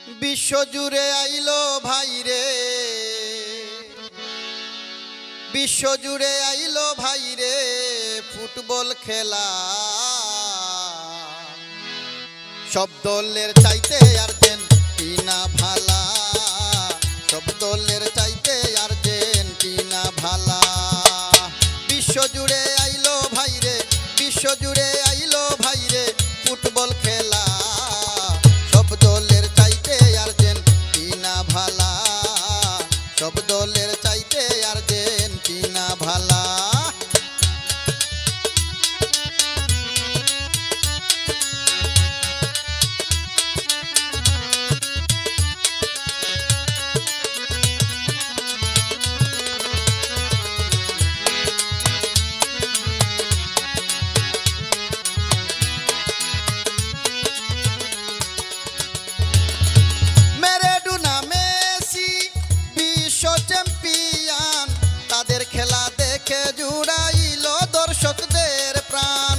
বিশ্বজুড়ে আইলো ভাইরে, বিশ্বজুড়ে আইলো ভাইরে ফুটবল খেলা। সব দলের চাইতে আর্জেন্টিনা ভালা, সব দলের চাইতে আর্জেন্টিনা ভালা। বিশ্বজুড়ে আইলো ভাইরে, বিশ্বজুড়ে আইলো ভাইরে ফুটবল খেলা। সব দলের চাইতে আর্জেন্টিনা ভালা, সব দলের চাইতে আর্জেন্টিনা ভালা। খেলা দেখে জুড়াইল দর্শকদের প্রাণ।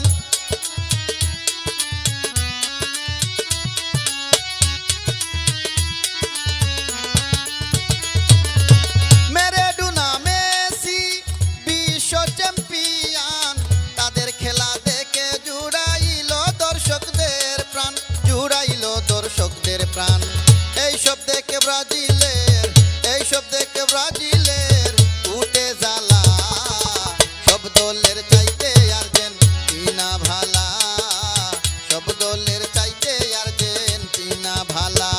ম্যারাডোনা মেসি বিশ্ব চ্যাম্পিয়ন, তাদের খেলা দেখে জুড়াইল দর্শকদের প্রাণ, জুড়াইল দর্শকদের প্রাণ। এইসব দেখে ব্রাজিলের, এইসব দেখে ব্রাজিলের উঠে জ্বালা। সব দলের চাইতে আর্জেন্টিনা ভালা, সব দলের চাইতে আর্জেন্টিনা ভালা।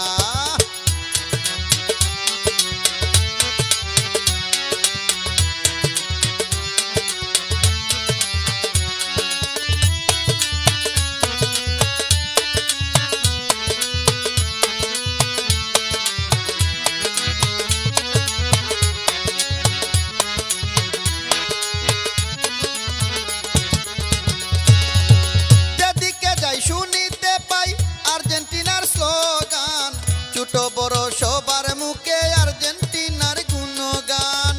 শুনিতে পাই আর্জেন্টিনার স্লোগান, ছোট বড় সবার মুখে আর্জেন্টিনার গুণগান।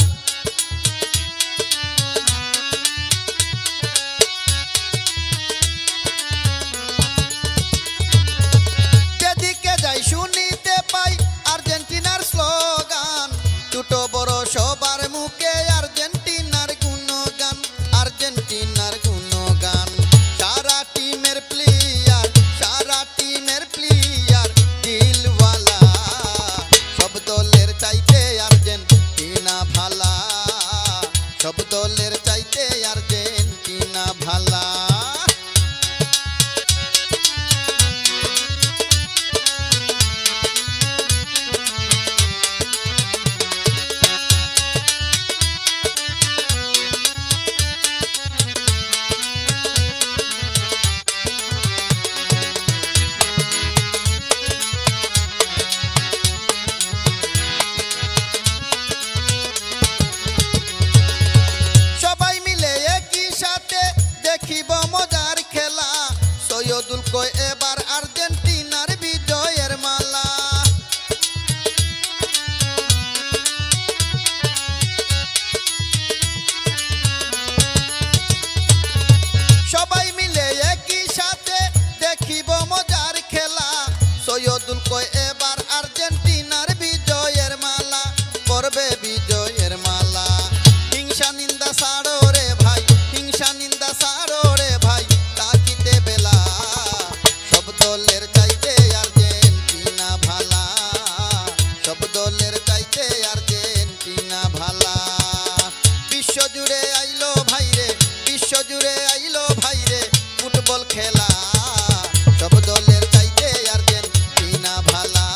যেদিকে যাই শুনিতে পাই আর্জেন্টিনার স্লোগান, ছোট বড় সবার মুখে আর্জেন্টিনার গুণগান, আর্জেন্টিনার গুণগান। সারা টিমের প্লেয়ার, সারা টিমের প্লেয়ার দিলওয়ালা। সব দলের চাইতে আর্জেন্টিনা ভালা, সব দলের চাইতে আর্জেন্টিনা ভালা। দেখিব মজার খেলা, সৈয়দুল কয় এবার আর্জেন্টিনার বিজয়ের মালা। সবাই মিলে একই সাথে দেখিব মজার খেলা, সৈয়দুল কয় এবার আর্জেন্টিনার বিজয়ের মালা, করবে বিজয়ের মালা। হিংসা নিন্দা ছাড়ো রে ভাই, হিংসা নিন্দা ছাড়ো রে ভাই, তাকিতে বেলা। সব দলের চাইতে আর্জেন্টিনা ভালা, সব দলের চাইতে আর্জেন্টিনা ভালা। বিশ্বজুড়ে আইলো ভাইরে, বিশ্বজুড়ে আইলো ভাইরে ফুটবল খেলা। সব দলের চাইতে আর্জেন্টিনা ভালা,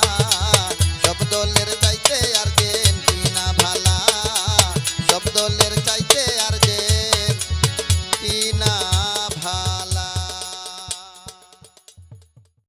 সব দলের চাইতে আর্জেন্টিনা ভালা, সব দলের